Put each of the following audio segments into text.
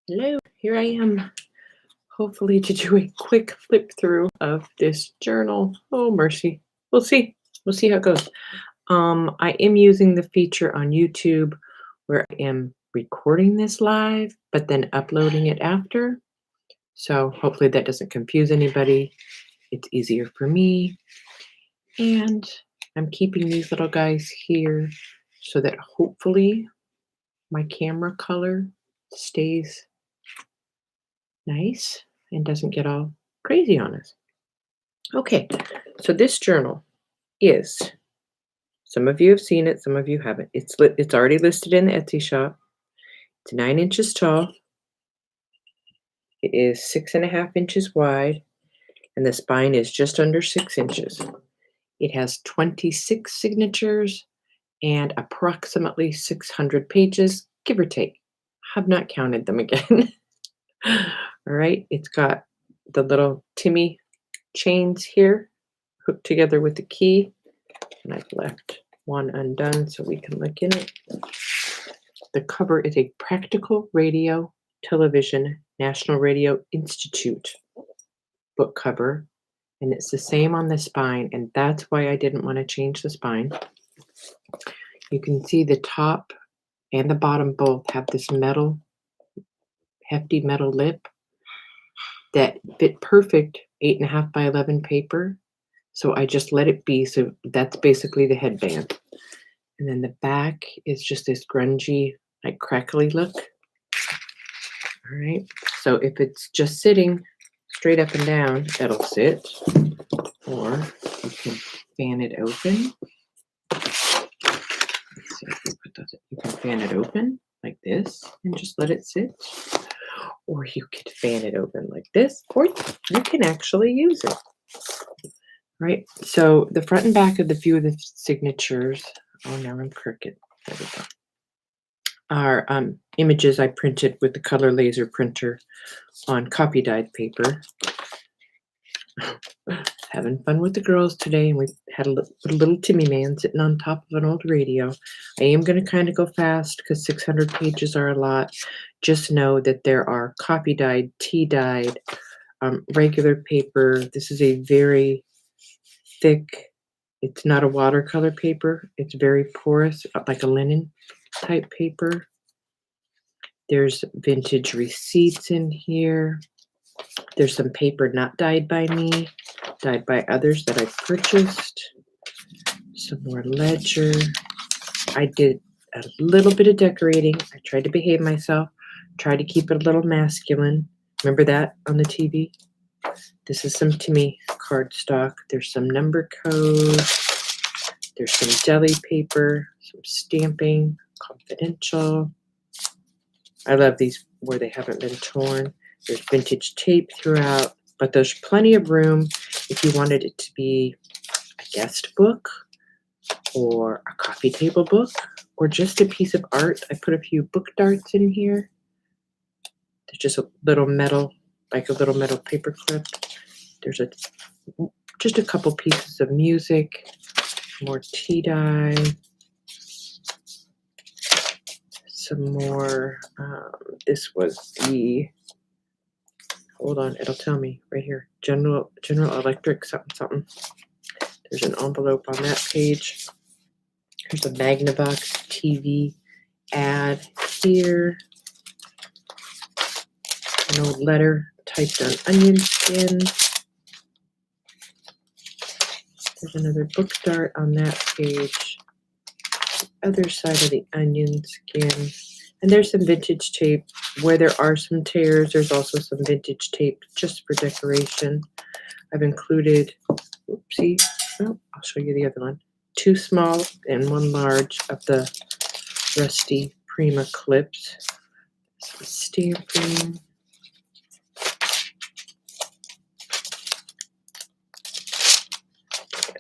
Hello, here I am, hopefully to do a quick flip through of this journal. Oh, mercy. We'll see. We'll see how it goes. I am using the feature on YouTube where I am recording this live, but then uploading it after. So hopefully that doesn't confuse anybody. It's easier for me. And I'm keeping these little guys here so that hopefully my camera color stays nice and doesn't get all crazy on us. Okay, so this journal is, some of you have seen it, some of you haven't. It's already listed in the Etsy shop. It's 9 inches tall. It is 6.5 inches wide, and the spine is just under 6 inches. It has 26 signatures and approximately 600 pages, give or take. Have not counted them again. All right, it's got the little Timmy chains here hooked together with the key, and I've left one undone so we can look in it. The cover is a Practical Radio Television National Radio Institute book cover, and it's the same on the spine, and that's why I didn't want to change the spine. You can see the top and the bottom both have this metal, hefty metal lip that fit perfect 8.5 by 11 paper. So I just let it be. So that's basically the headband. And then the back is just this grungy, like crackly look. All right. So if it's just sitting straight up and down, that'll sit. Or you can fan it open. Let's see if we put those. You can fan it open like this and just let it sit. Or you could fan it open like this, or you can actually use it. Right. So the front and back of the few of the signatures. Oh, now I'm crooked. There we go. Are images I printed with the color laser printer on copy dyed paper. Having fun with the girls today, and we had a little Timmy man sitting on top of an old radio. I am going to kind of go fast because 600 pages are a lot. Just know that there are copy dyed, tea dyed, regular paper. This is a very thick, it's not a watercolor paper. It's very porous, like a linen type paper. There's vintage receipts in here. There's some paper not dyed by me, dyed by others that I purchased. Some more ledger. I did a little bit of decorating. I tried to behave myself, tried to keep it a little masculine. Remember that on the TV? This is some Timmy cardstock. There's some number codes. There's some deli paper, some stamping, confidential. I love these where they haven't been torn. There's vintage tape throughout, but there's plenty of room if you wanted it to be a guest book or a coffee table book or just a piece of art. I put a few book darts in here. There's just a little metal, like a little metal paper clip. There's just a couple pieces of music, more tea dye, some more. This was the, hold on, it'll tell me right here. General Electric something. There's an envelope on that page. There's a Magnavox TV ad here. An old letter typed on onion skin. There's another book dart on that page. Other side of the onion skin. And there's some vintage tape. Where there are some tears, there's also some vintage tape just for decoration. I've included, oopsie, oh, I'll show you the other one. 2 small and 1 large of the rusty Prima clips. Some stamping.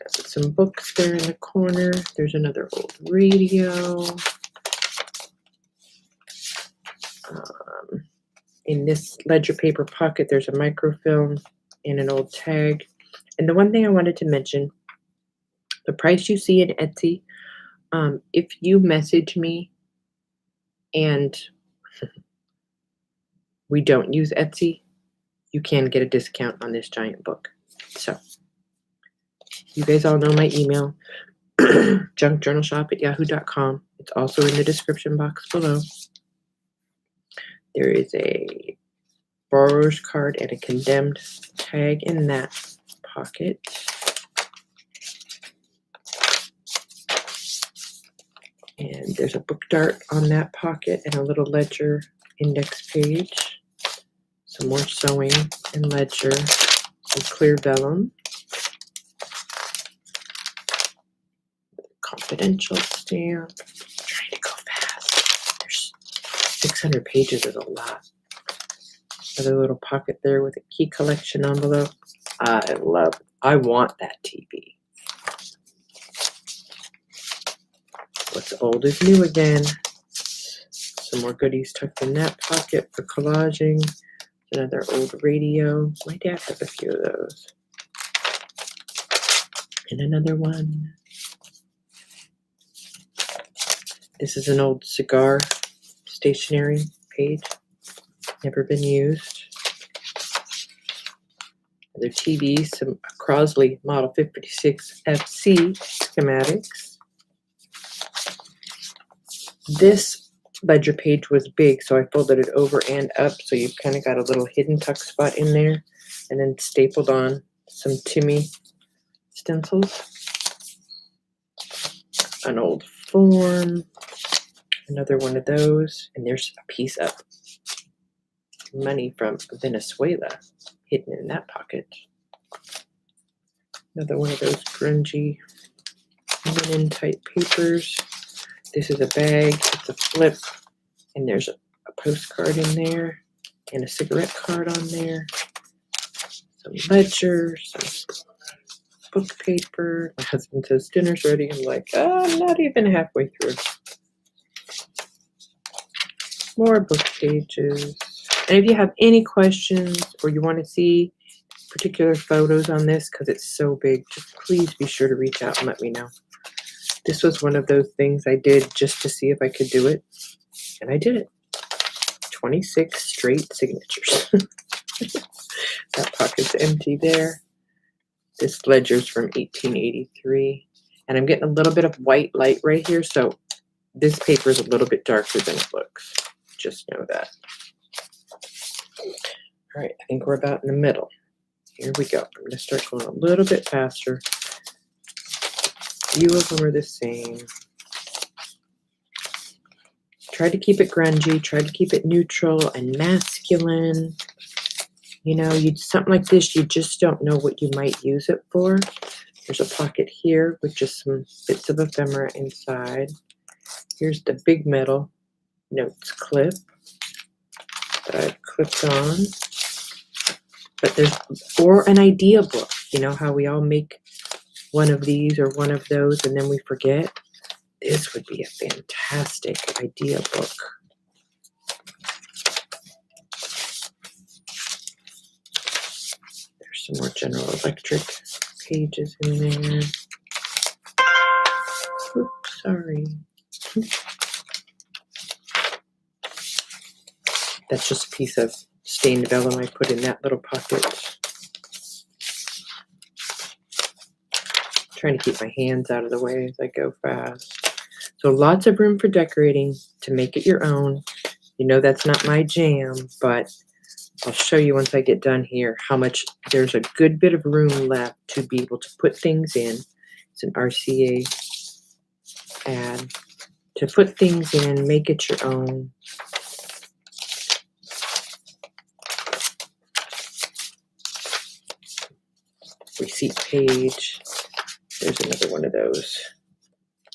Some books there in the corner. There's another old radio. In this ledger paper pocket, there's a microfilm and an old tag. And the one thing I wanted to mention, the price you see in Etsy, if you message me and we don't use Etsy, you can get a discount on this giant book. So you guys all know my email, junkjournalshop@yahoo.com. It's also in the description box below. There is a borrower's card and a condemned tag in that pocket. And there's a book dart on that pocket and a little ledger index page. Some more sewing and ledger, some clear vellum. Confidential stamp. I'm trying to go fast. There's 600 pages is a lot. Another little pocket there with a key collection envelope. I want that TV. What's old is new again. Some more goodies tucked in that pocket for collaging. Another old radio. My dad has a few of those. And another one. This is an old cigar stationery page. Never been used. Another TV, some Crosley Model 56 FC schematics. This ledger page was big, so I folded it over and up, so you've kind of got a little hidden tuck spot in there, and then stapled on some Timmy stencils. An old form, another one of those, and there's a piece of money from Venezuela hidden in that pocket. Another one of those grungy linen type papers. This is a bag, it's a flip, and there's a postcard in there, and a cigarette card on there. Some ledger, some book paper. My husband says dinner's ready. I'm like, I'm not even halfway through. More book pages. And if you have any questions or you want to see particular photos on this, because it's so big, just please be sure to reach out and let me know. This was one of those things I did just to see if I could do it, and I did it. 26 straight signatures. That pocket's empty there. This ledger's from 1883, and I'm getting a little bit of white light right here, so this paper is a little bit darker than it looks. Just know that. All right, I think we're about in the middle. Here we go. I'm going to start going a little bit faster. A few of them are the same. Try to keep it grungy. Try to keep it neutral and masculine. You know, something like this, you just don't know what you might use it for. There's a pocket here with just some bits of ephemera inside. Here's the big metal notes clip that I've clipped on. But or an idea book. You know how we all make one of these or one of those and then we forget? This would be a fantastic idea book. There's some more General Electric pages in there. Oops, sorry. That's just a piece of stained vellum I put in that little pocket. Trying to keep my hands out of the way as I go fast. So lots of room for decorating to make it your own. You know that's not my jam, but I'll show you once I get done here how much there's a good bit of room left to be able to put things in. It's an RCA ad. To put things in, make it your own. Receipt page. There's another one of those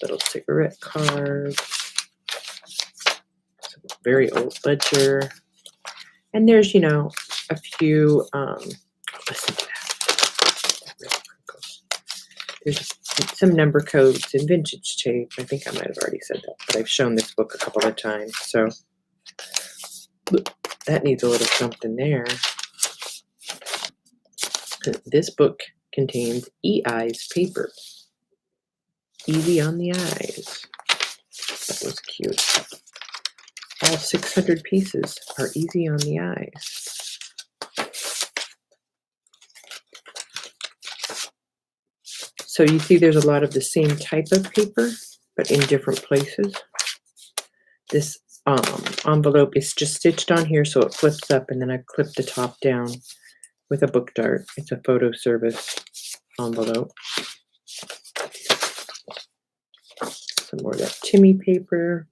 little cigarette cards. Some very old ledger. And there's, you know, a few, listen to that. There's some number codes and vintage tape. I think I might have already said that, but I've shown this book a couple of times. So that needs a little something there. This book contains E-Eyes paper. Easy on the eyes. That was cute. all 600 pieces are easy on the eyes. So you see there's a lot of the same type of paper, but in different places. This envelope is just stitched on here so it flips up, and then I clip the top down with a book dart. It's a photo service envelope. Some more of that Timmy paper,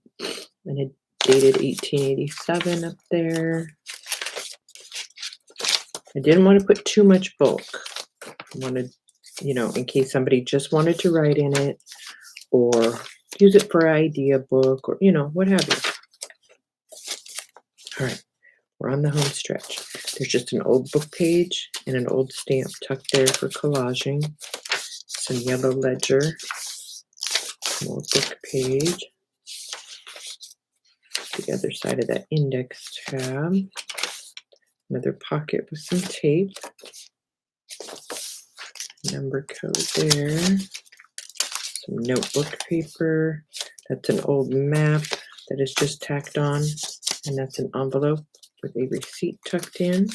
and it dated 1887 up there. I didn't want to put too much bulk. I wanted, in case somebody just wanted to write in it or use it for an idea book or, what have you. All right, we're on the home stretch. There's just an old book page and an old stamp tucked there for collaging. Some yellow ledger, more book page. The other side of that index tab. Another pocket with some tape. Number code there. Some notebook paper. That's an old map that is just tacked on. And that's an envelope with a receipt tucked in.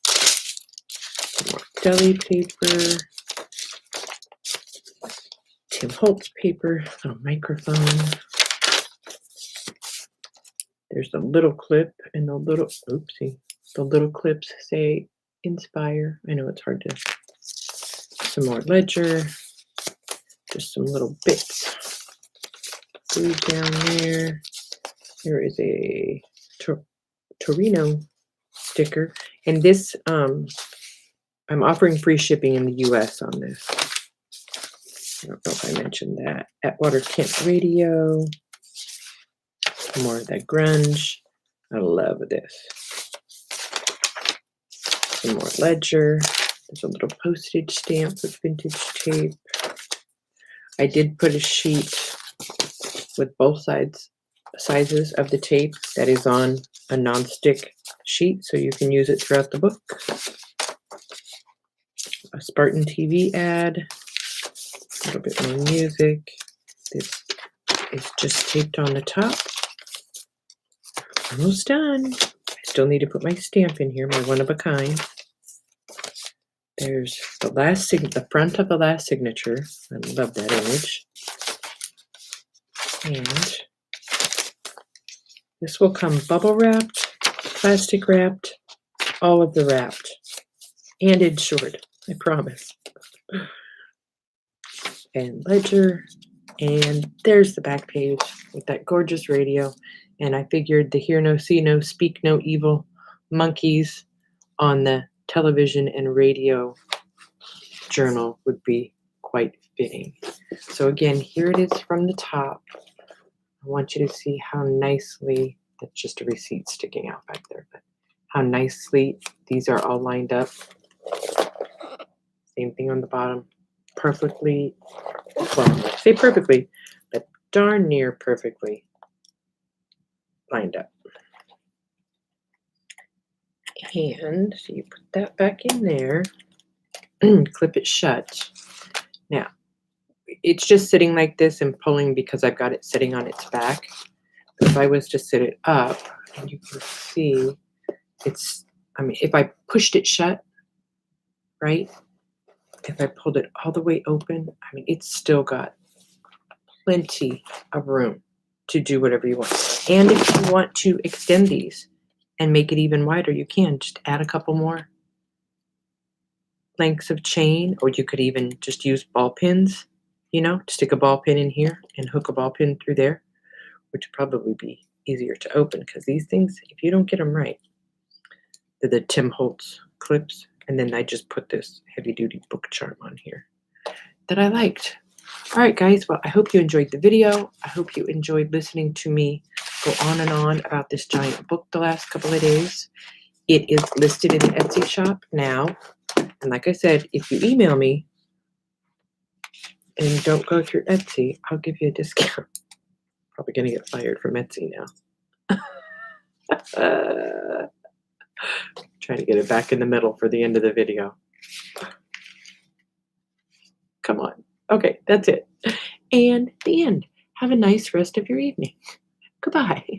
Some more deli paper. Tim Holtz paper. A microphone. There's the little clip and the little, the little clips say inspire. I know it's hard to. Some more ledger. Just some little bits. Glued down there. There is a Torino sticker. And this, I'm offering free shipping in the US on this. I don't know if I mentioned that. Atwater Kent Radio. More of that grunge. I love this. Some more ledger. There's a little postage stamp with vintage tape. I did put a sheet with both sizes of the tape that is on a non-stick sheet, so you can use it throughout the book. A Spartan TV ad. A little bit more music. This is just taped on the top. Almost done. I still need to put my stamp in here, my one-of-a-kind. There's the front of the last signature. I love that image. And this will come bubble wrapped, plastic wrapped, all of the wrapped, and insured, I promise. And ledger, and there's the back page with that gorgeous radio. And I figured the hear no, see no, speak no evil monkeys on the television and radio journal would be quite fitting. So again, here it is from the top. I want you to see how nicely, that's just a receipt sticking out back there, but how nicely these are all lined up. Same thing on the bottom. Perfectly, well, I say perfectly, but darn near perfectly lined up. And so you put that back in there, clip it shut. Now, it's just sitting like this and pulling because I've got it sitting on its back. But if I was to sit it up, and you can see if I pushed it shut, right? If I pulled it all the way open, it's still got plenty of room to do whatever you want. And if you want to extend these and make it even wider, you can just add a couple more lengths of chain, or you could even just use ball pins, stick a ball pin in here and hook a ball pin through there, which would probably be easier to open because these things, if you don't get them right, they're the Tim Holtz clips. And then I just put this heavy duty book charm on here that I liked. All right, guys. Well, I hope you enjoyed the video. I hope you enjoyed listening to me go on and on about this giant book the last couple of days. It is listed in the Etsy shop now. And like I said, if you email me and don't go through Etsy, I'll give you a discount. Probably going to get fired from Etsy now. Trying to get it back in the middle for the end of the video. Come on. Okay, that's it. And the end. Have a nice rest of your evening. Goodbye.